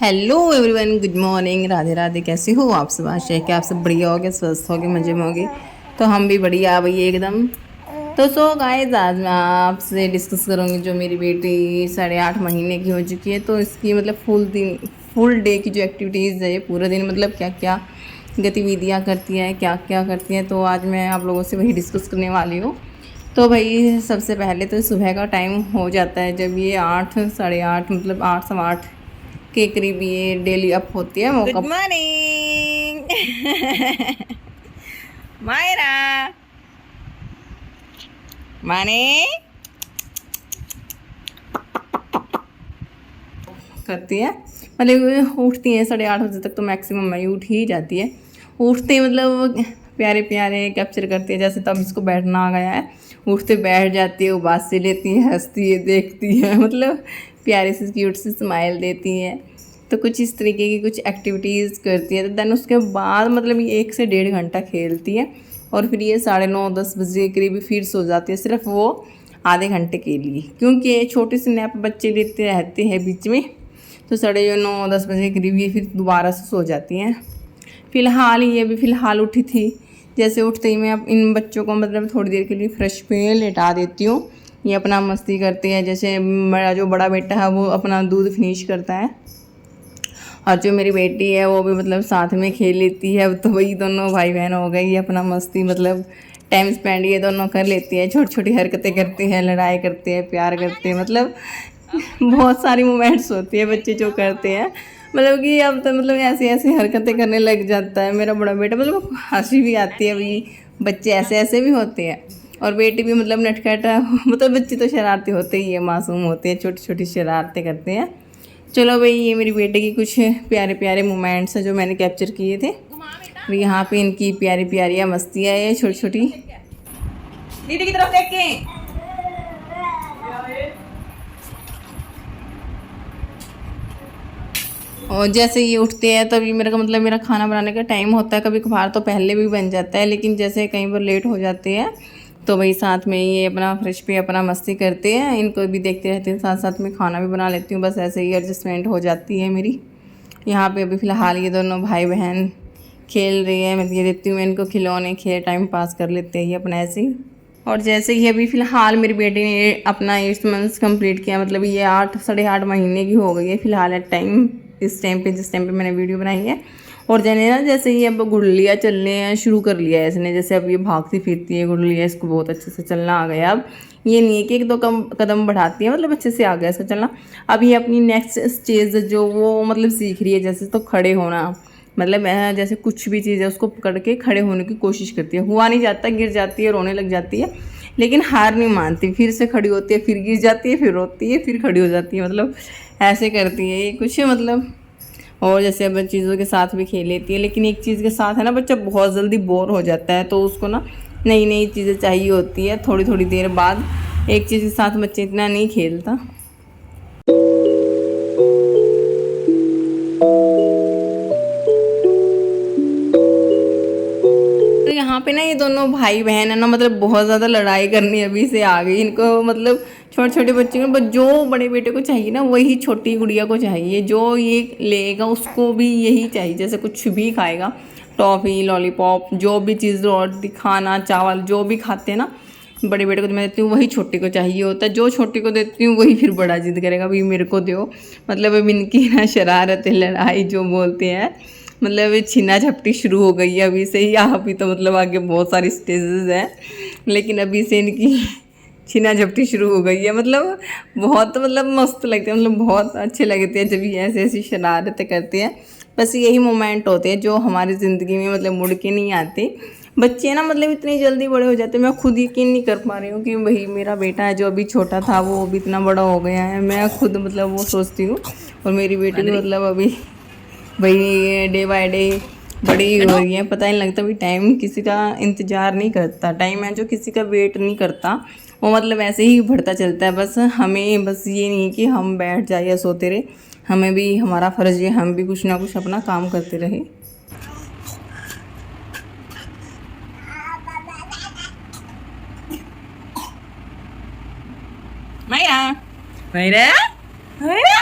Hello everyone, good morning, Radhe Radhe. कैसे हो आप सब? आशा है कि आप सब बढ़िया होगे, स्वस्थ होगे, मजे में होगे। तो हम भी बढ़िया भैया एकदम। तो गाइस, आज मैं आपसे डिस्कस करूँगी जो मेरी बेटी 8.5 महीने की हो चुकी है। तो इसकी मतलब फुल डे की जो एक्टिविटीज़ है, ये पूरे दिन मतलब क्या क्या गतिविधियाँ करती है, क्या क्या करती हैं, तो आज मैं आप लोगों से वही डिस्कस करने वाली हूँ। तो भाई सबसे पहले तो सुबह का टाइम हो जाता है जब ये 8 8:30 मतलब 8 सवा 8 के करीब ये डेली अप होती है। गुड मॉर्निंग मायरा माने करती है, मतलब उठती है 8:30 बजे तक तो मैक्सिमम मैं उठ ही जाती है। उठते ही मतलब प्यारे प्यारे कैप्चर करती है, जैसे तब इसको बैठना आ गया है, उठते बैठ जाती है, उबास से लेती है, हंसती है, देखती है, मतलब प्यारे से क्यूट से स्माइल देती है। तो कुछ इस तरीके की कुछ एक्टिविटीज़ करती है। तो देन उसके बाद मतलब ये 1 से 1.5 घंटा खेलती है और फिर ये 9:30 10 बजे के करीब फिर सो जाती है, सिर्फ वो आधे घंटे के लिए, क्योंकि ये छोटे से नैप बच्चे लेते रहते हैं बीच में। तो 9:30 10 बजे के करीब ये फिर दोबारा से सो जाती हैं। फ़िलहाल ये भी फ़िलहाल उठी थी। जैसे उठते ही मैं अब इन बच्चों को मतलब थोड़ी देर के लिए फ्रेश पे लेटा देती हूँ। ये अपना मस्ती करते हैं, जैसे मेरा जो बड़ा बेटा है वो अपना दूध फिनिश करता है और जो मेरी बेटी है वो भी मतलब साथ में खेल लेती है। अब तो वही दोनों भाई बहन हो गए, ये अपना मस्ती मतलब टाइम स्पेंड ये दोनों कर लेती है, छोटी छोटी हरकतें करते हैं, लड़ाई करते हैं, प्यार करते हैं, मतलब बहुत सारी मोमेंट्स होती है बच्चे जो करते हैं। मतलब कि अब तो मतलब ऐसी ऐसी हरकतें करने लग जाता है मेरा बड़ा बेटा, मतलब हंसी भी आती है अभी। बच्चे ऐसे ऐसे भी होते हैं और बेटी भी मतलब नटखटा, मतलब बच्चे तो शरारती होते ही है, मासूम होते हैं, छोटी छोटी शरारतें करते हैं। चलो भाई, ये मेरी बेटे की कुछ प्यारे प्यारे मोमेंट्स हैं जो मैंने कैप्चर किए थे। और यहाँ पे इनकी प्यारी प्यारियाँ मस्तियाँ है छोटी छोटी। दीदी की तरफ देख के और जैसे ये उठते हैं तभी मेरा खाना बनाने का टाइम होता है। कभी कभार तो पहले भी बन जाता है, लेकिन जैसे कई बार लेट हो जाते हैं तो वही साथ में ये अपना फ्रेश पे अपना मस्ती करते हैं, इनको भी देखते रहते हैं, साथ साथ में खाना भी बना लेती हूँ। बस ऐसे ही एडजस्टमेंट हो जाती है मेरी। यहाँ पे अभी फ़िलहाल ये दोनों भाई बहन खेल रही है, मैं ये देती हूँ, मैं इनको खिलौने खेल टाइम पास कर लेते हैं ये अपना ऐसे ही। और जैसे ही अभी फ़िलहाल मेरी बेटी ने अपना 8 मंथ्स कंप्लीट किया, मतलब ये 8 8.5 महीने की हो गई है फ़िलहाल एट टाइम, इस टाइम पे जिस टाइम पे मैंने वीडियो बनाई है। और जैसे ना जैसे ही अब गुड़लिया चलने शुरू कर लिया है इसने, जैसे अब ये भागती फिरती है गुड़लिया, इसको बहुत अच्छे से चलना आ गया। अब ये नहीं है कि एक दो कदम बढ़ाती है, मतलब अच्छे से आ गया इसका चलना। अब ये अपनी नेक्स्ट स्टेज जो वो मतलब सीख रही है, जैसे तो खड़े होना, मतलब जैसे कुछ भी चीज़ है उसको पकड़ के खड़े होने की कोशिश करती है, हुआ नहीं जाता, गिर जाती है, रोने लग जाती है, लेकिन हार नहीं मानती, फिर से खड़ी होती है, फिर गिर जाती है, फिर रोती है, फिर खड़ी हो जाती है, मतलब ऐसे करती है ये कुछ मतलब। और जैसे अब चीज़ों के साथ भी खेल लेती है, लेकिन एक चीज़ के साथ है ना, बच्चा बहुत जल्दी बोर हो जाता है, तो उसको ना नई नई चीज़ें चाहिए होती है थोड़ी थोड़ी देर बाद। एक चीज़ के साथ बच्चे इतना नहीं खेलता। तो यहाँ पे ना ये दोनों भाई बहन है ना, मतलब बहुत ज़्यादा लड़ाई करनी अभी से आ गई इनको, मतलब छोटे छोटे बच्चे को, बस जो बड़े बेटे को चाहिए ना वही छोटी गुड़िया को चाहिए, जो ये लेगा उसको भी यही चाहिए, जैसे कुछ भी खाएगा, टॉफ़ी लॉलीपॉप जो भी चीज़, रोटी खाना चावल जो भी खाते हैं ना, बड़े बेटे को तो मैं देती हूँ वही छोटी को चाहिए होता है, जो छोटी को देती हूँ वही फिर बड़ा जिद करेगा भाई मेरे को दो। मतलब अब इनकी ना शरारत लड़ाई जो बोलते हैं, मतलब छीना झपटी शुरू हो गई है अभी से ही। अभी तो मतलब आगे बहुत सारी स्टेजेस हैं, लेकिन अभी से इनकी छीना झपटी शुरू हो गई है। मतलब बहुत मतलब मस्त लगते हैं, मतलब बहुत अच्छे लगते हैं जब ये ऐसी ऐसी शरारतें करते हैं। बस यही मोमेंट होते हैं जो हमारी ज़िंदगी में मतलब मुड़ के नहीं आते। बच्चे ना मतलब इतनी जल्दी बड़े हो जाते हैं, मैं खुद यकीन नहीं कर पा रही हूँ कि वही मेरा बेटा है जो अभी छोटा था वो अभी इतना बड़ा हो गया है। मैं खुद मतलब वो सोचती हूँ, और मेरी बेटी भी मतलब अभी भाई डे बाय डे बड़ी हो रही है, पता नहीं लगता भी। टाइम किसी का इंतज़ार नहीं करता, टाइम है जो किसी का वेट नहीं करता, वो मतलब ऐसे ही बढ़ता चलता है। बस हमें बस ये नहीं कि हम बैठ जाए या सोते रहे, हमें भी हमारा फ़र्ज़ है हम भी कुछ ना कुछ अपना काम करते रहे। मायरा मायरा मायरा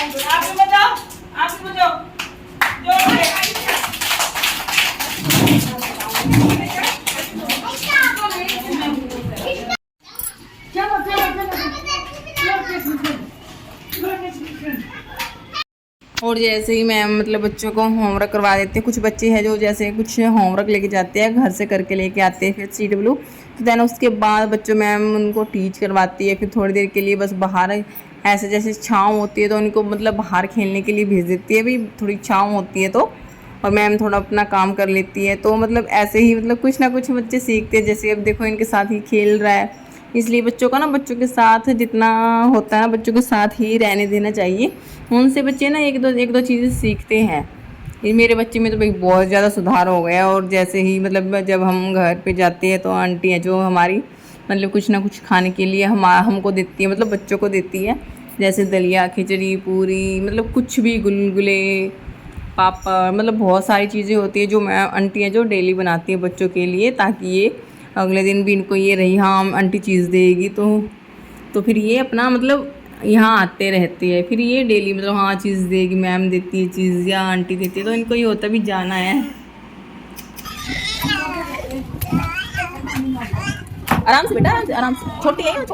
आप भी बताओ, आप भी बताओ। जोर से। और जैसे ही मैम मतलब बच्चों को होमवर्क करवा देते हैं, कुछ बच्चे हैं जो जैसे कुछ होमवर्क लेके जाते हैं, घर से करके लेके आते हैं फिर CW, तो देन उसके बाद बच्चों मैम उनको टीच करवाती है। फिर थोड़ी देर के लिए बस बाहर ऐसे जैसे छाँव होती है तो उनको मतलब बाहर खेलने के लिए भेज देती है, भी थोड़ी छाँव होती है तो, और मैम थोड़ा अपना काम कर लेती है। तो मतलब ऐसे ही मतलब कुछ ना कुछ बच्चे सीखते हैं। जैसे अब देखो इनके साथ ही खेल रहा है, इसलिए बच्चों का ना बच्चों के साथ जितना होता है ना बच्चों के साथ ही रहने देना चाहिए। उनसे बच्चे ना एक दो चीज़ें सीखते हैं। ये मेरे बच्चे में तो भाई बहुत ज़्यादा सुधार हो गया। और जैसे ही मतलब जब हम घर पे जाते हैं तो आंटी हैं जो हमारी मतलब कुछ ना कुछ खाने के लिए हमको देती है, मतलब बच्चों को देती है। जैसे दलिया, खिचड़ी, पूरी, मतलब कुछ भी, गुलगुले, पापड़, मतलब बहुत सारी चीज़ें होती है जो मैं आंटी हैं जो डेली बनाती है बच्चों के लिए, ताकि ये अगले दिन भी इनको ये रही हाँ आंटी चीज़ देगी तो फिर ये अपना मतलब यहाँ आते रहते हैं। फिर ये डेली मतलब हाँ चीज़ देगी, मैम देती है चीज़ या आंटी देती है, तो इनको ये होता भी जाना है। आराम से बेटा, आराम से, आराम से, छोटी है ना,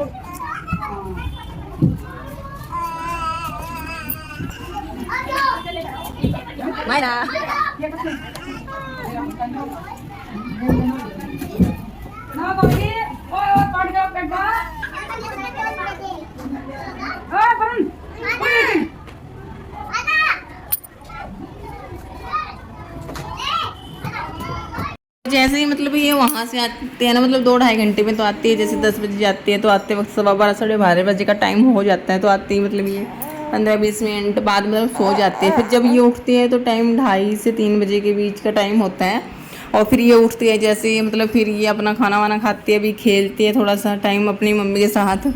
मायरा जैसे ही मतलब ये वहाँ से आते हैं ना, मतलब 2-2.5 घंटे में तो आती है। जैसे 10 बजे जाती है तो आते वक्त 12:15 12:30 बजे का टाइम हो जाता है। तो आते ही मतलब ये 15-20 मिनट बाद मतलब सो जाते हैं। फिर जब ये उठती है तो टाइम 2:30 से 3 बजे के बीच का टाइम होता है। और फिर ये उठती है जैसे मतलब फिर ये अपना खाना वाना खाती है, अभी खेलती है थोड़ा सा टाइम अपनी मम्मी के साथ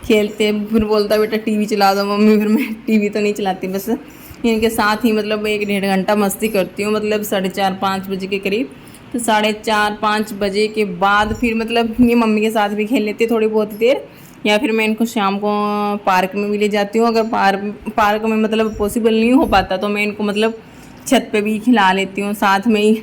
खेलते हैं। फिर बोलता है बेटा टीवी चला दो मम्मी, फिर मैं टीवी तो नहीं चलाती, बस इनके साथ ही मतलब 1-1.5 घंटा मस्ती करती हूँ, मतलब 4:30-5 बजे के करीब। तो 4:30-5 बजे के बाद फिर मतलब ये मम्मी के साथ भी खेल लेती है थोड़ी बहुत देर, या फिर मैं इनको शाम को पार्क में भी ले जाती हूँ। अगर पार्क में मतलब पॉसिबल नहीं हो पाता तो मैं इनको मतलब छत पे भी खिला लेती हूँ साथ में ही।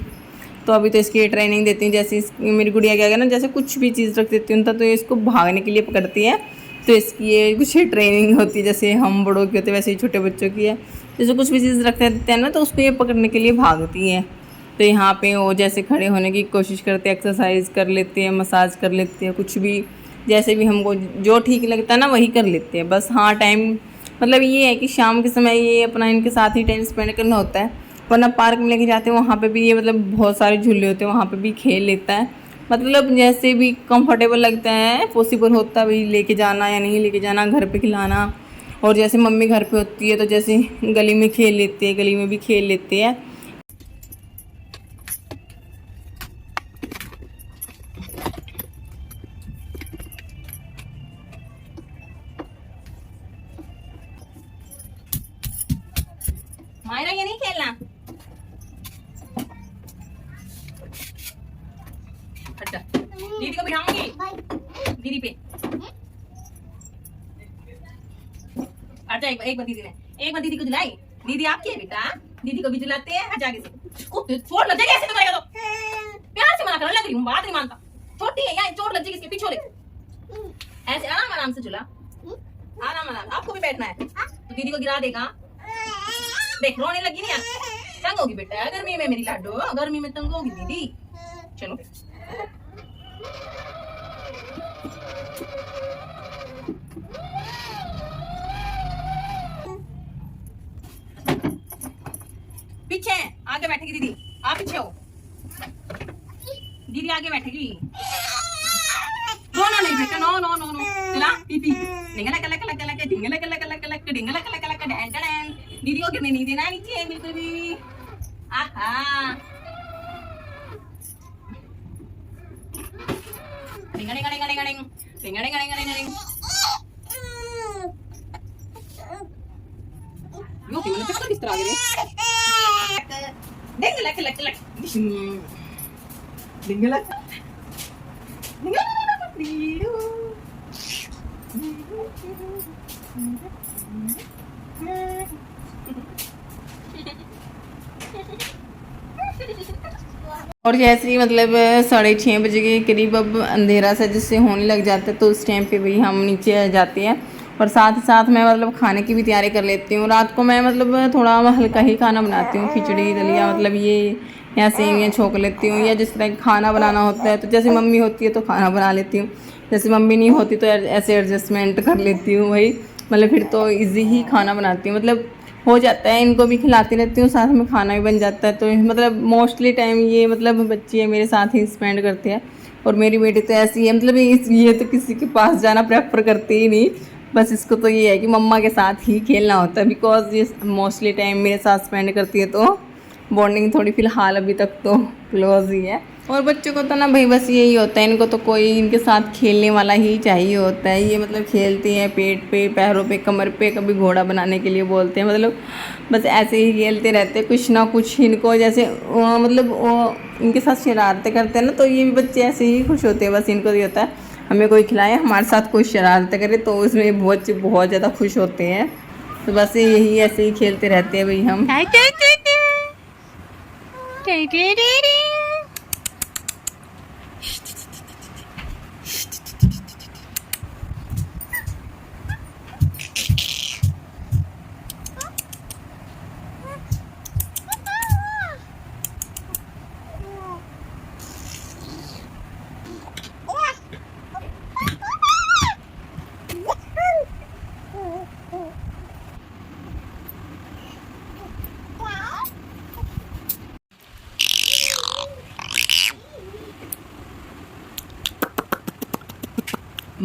तो अभी तो इसकी ट्रेनिंग देती हूँ। जैसे मेरी गुड़िया क्या है ना, जैसे कुछ भी चीज़ रख देती हूँ तो ये इसको भागने के लिए पकड़ती है, तो इसकी ये कुछ ट्रेनिंग होती है। जैसे हम बड़ों की होती है वैसे ही छोटे बच्चों की है। जैसे कुछ भी चीज़ रख देते हैं ना तो उसको ये पकड़ने के लिए भागती है। तो यहाँ पे वो जैसे खड़े होने की कोशिश करते हैं, एक्सरसाइज कर लेते हैं, मसाज कर लेते हैं, कुछ भी जैसे भी हमको जो ठीक लगता है ना वही कर लेते हैं। बस हाँ टाइम मतलब ये है कि शाम के समय ये अपना इनके साथ ही टाइम स्पेंड करना होता है। वरना पार्क में लेके जाते हैं वहाँ पे भी ये मतलब बहुत सारे झूले होते हैं, वहाँ पे भी खेल लेता है। मतलब जैसे भी कंफर्टेबल लगता है, पॉसिबल होता है भाई लेके जाना या नहीं लेके जाना, घर पे खिलाना। और जैसे मम्मी घर पे होती है तो जैसे गली में खेल लेते हैं, गली में भी खेल लेते हैं। मायरा ये नहीं खेलना, अच्छा दीदी को बिठाऊंगी, दीदी पे अच्छा एक बार दीदी को दिलाई, दीदी आपकी है बेटा, दीदी को भी दिलाते हैं। हट आगे से, चोट लग जाएगी ऐसे तो करेगा तो प्यार से मना करो, लग रही हूँ बात नहीं मानता, छोटी है यहाँ चोट लग जाएगी इसके पीछे ले, ऐसे आराम आराम से झूला, आराम आराम। आपको भी बैठना है तो दीदी को गिरा देगा, देख रोने लगी नहीं यार, तंग होगी बेटा गर्मी में मेरी लाडो, गर्मी में तंग होगी दीदी। चलो पीछे आगे बैठेगी दीदी, आप पीछे हो, दीदी आगे बैठेगी। नो नहीं बेटा, नो नो नो नो, चला पीपी ढिंगला कला कला कला ढिंगला कला कला कला ढिंगला कला कला डैन डैन। दीदी को गिरने नहीं देना नीचे बिल्कुल भी। आहा ढिंगड़े गड़े गड़े गड़े ढिंगड़े गड़े गड़े गड़े। यो कि मैंने चक्कर किस तरह आ गए, ढिंगला कला कला ढिंगला ढिंगला और जैसे ही मतलब 6:30 बजे के करीब अब अंधेरा सा जिससे होने लग जाता है तो उस टाइम पे भी हम नीचे आ जाते हैं। और साथ ही साथ मैं मतलब खाने की भी तैयारी कर लेती हूँ। रात को मैं मतलब थोड़ा हल्का ही खाना बनाती हूँ, खिचड़ी दलिया मतलब ये या सेवियाँ छोंक लेती हूँ, या जिस तरह खाना बनाना होता है तो जैसे मम्मी होती है तो खाना बना लेती हूँ, जैसे मम्मी नहीं होती तो ऐसे एडजस्टमेंट कर लेती हूँ। वही मतलब फिर तो इजी ही खाना बनाती हूँ, मतलब हो जाता है। इनको भी खिलाती रहती हूँ, साथ में खाना भी बन जाता है। तो मतलब मोस्टली टाइम ये मतलब बच्चे मेरे साथ ही स्पेंड करते हैं। और मेरी बेटी तो ऐसी है, मतलब ये तो किसी के पास जाना प्रेफर करती ही नहीं, बस इसको तो ये है कि मम्मा के साथ ही खेलना होता है। बिकॉज ये मोस्टली टाइम मेरे साथ स्पेंड करती है तो बॉन्डिंग थोड़ी फ़िलहाल अभी तक तो क्लोज ही है। और बच्चों को तो ना भाई बस यही होता है, इनको तो कोई इनके साथ खेलने वाला ही चाहिए होता है। ये मतलब खेलते हैं पेट पे, पैरों पे, कमर पे, कभी घोड़ा बनाने के लिए बोलते हैं, मतलब बस ऐसे ही खेलते रहते हैं कुछ ना कुछ। इनको जैसे मतलब इनके साथ शरारतें करते हैं ना, तो ये भी बच्चे ऐसे ही खुश होते हैं। बस इनको ये होता है हमें कोई खिलाए, हमारे साथ कोई शरारतें करे, तो उसमें बच्चे बहुत ज़्यादा खुश होते हैं। तो बस यही ऐसे ही खेलते रहते हैं भाई हम।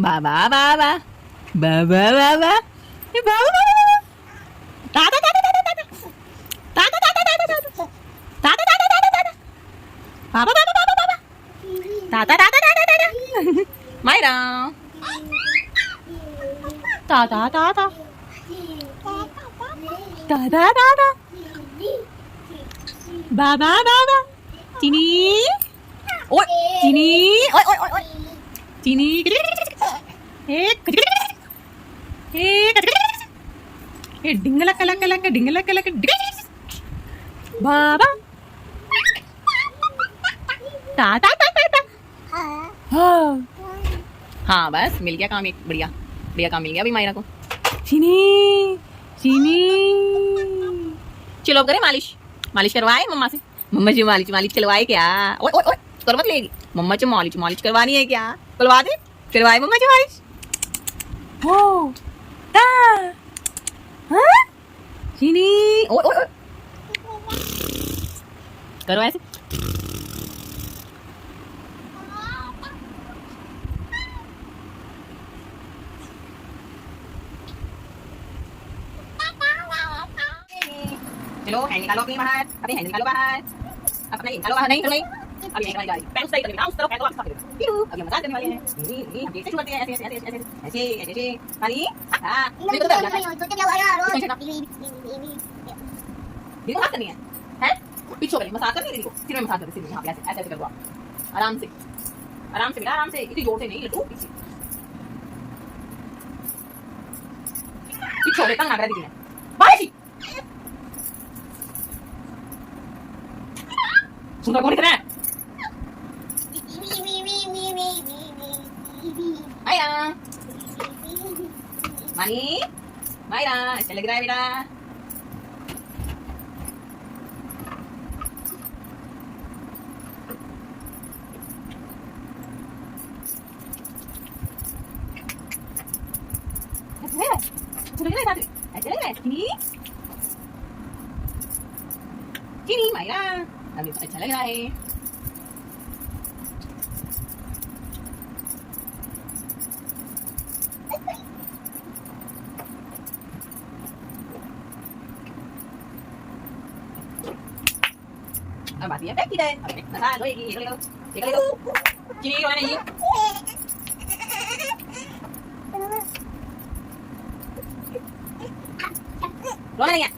बाबा बाबा बाबा बाबा बाबा दादा दादा दादा दादा दादा दादा दादा दादा दादा दादा दादा दादा बाबा बाबा बाबा बाबा दादा दादा दादा दादा मायरा दादा दादा दादा दादा बाबा बाबा चीनी ओए चीनी ओए ओए ओए चीनी डिंगला कला कला का डिंगला कला का बाबा ता ता ता ता ता हाँ बस मिल गया काम, एक बढ़िया बढ़िया काम मिल गया अभी मायरा को। चीनी चीनी चलो अब करें मालिश, मालिश करवाए मम्मा से, मम्मा जी मालिश मालिश करवाए क्या? ओए ओए ओए कर मत लेगी मम्मा से मालिश मालिश करवानी है क्या? करवा दे, करवाए मम्मा जी मालिश। हो ता हाँ चीनी ओए ओए करो ऐसे। चलो हैंड निकालो अपनी बाहर, अभी हैंड निकालो बाहर, अपना निकालो बाहर, नहीं नहीं अभी हैंड निकालो, पैंट सही करके उस तरफ पैंट वापस करो। अभी हम मसाज करने वाले हैं, हम ऐसे शुरू करते हैं, ऐसे ऐसे ऐसे ऐसे ऐसे खाली हां मेरे को तो करना है, देखो मसाज करनी है हैं पीछे करें, मसाज करनी है देखो, सिर में मसाज करो, सिर में यहां पे ऐसे ऐसे करो आप आराम से बेटा आराम से, इतनी जोर से नहीं लटू पीछे पीछे ले, तंग ना कर दीजिए बाहर सुन कौन इतना है मायरा मानी मायरा अच्छा लग रहा है बेटा। अच्छा लग रहा है चीनी मायरा, अभी तो अच्छा लग रहा है। अब बात ये बैठी है, अब मसाज होएगी, ये ले लो चीनी रोना नहीं रोना नहीं है।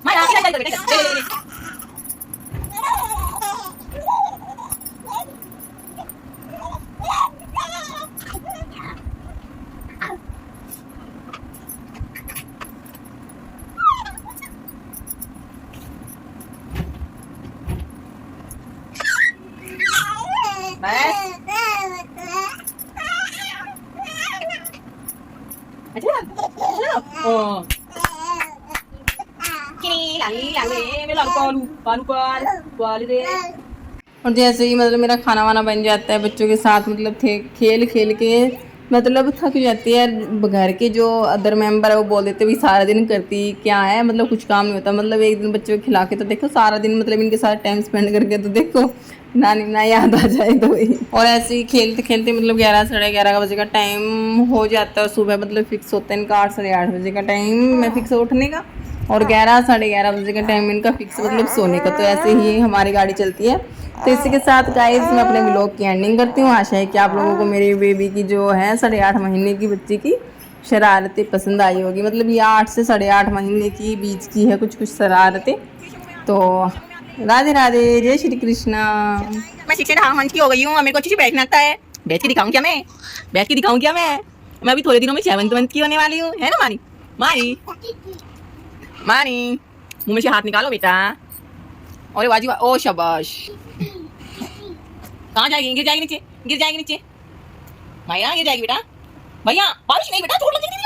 मायरा इधर बेटा, ले, ले, ले। बस अच्छा oh kini langi मैं लड़का पालू पाल दे। और जैसे ही मतलब मेरा खाना वाना बन जाता है बच्चों के साथ, मतलब थे खेल खेल के मतलब थक जाती है। घर के जो अदर मेंबर है वो बोल देते भी सारा दिन करती क्या है, मतलब कुछ काम नहीं होता। मतलब एक दिन बच्चों को खिला के तो देखो, सारा दिन मतलब इनके साथ टाइम स्पेंड करके तो देखो नानी ना याद आ जाए तो वही। और ऐसे ही खेलते खेलते मतलब 11 साढ़े 11 बजे का टाइम हो जाता है। सुबह मतलब फिक्स होता है इनका 8 साढ़े 8 बजे का टाइम मैं फिक्स उठने का, और 11 साढ़े 11 बजे का टाइम इनका फिक्स मतलब सोने का। तो ऐसे ही हमारी गाड़ी चलती है। तो इसी के साथ गाइस मैं अपने व्लॉग की एंडिंग करती हूँ। आशा है कि आप लोगों को मेरी बेबी की जो है 8.5 महीने की बच्ची की शरारतें पसंद आई होगी। मतलब ये 8 से 8.5 महीने की बीच की है कुछ कुछ शरारतें। तो राधे राधे, जय श्री कृष्णा। मैं 6.5 मंथ की हो गई हूँ, मेरे को अच्छी से बैठना आता है। बैठ के दिखाऊं क्या मैं? बैठ के दिखाऊं क्या मैं अभी थोड़े दिनों में 7 मंथ की होने वाली हूँ, है ना मानी? मानी मानी मुंह में से हाथ निकालो बेटा। अरे वाजी वाह, ओ शाबाश। कहाँ जाएगी? गिर जाएगी नीचे, गिर जाएगी नीचे। भैया गिर जाएगी बेटा, भैया बारिश नहीं बेटा, चोट लग जाएगी।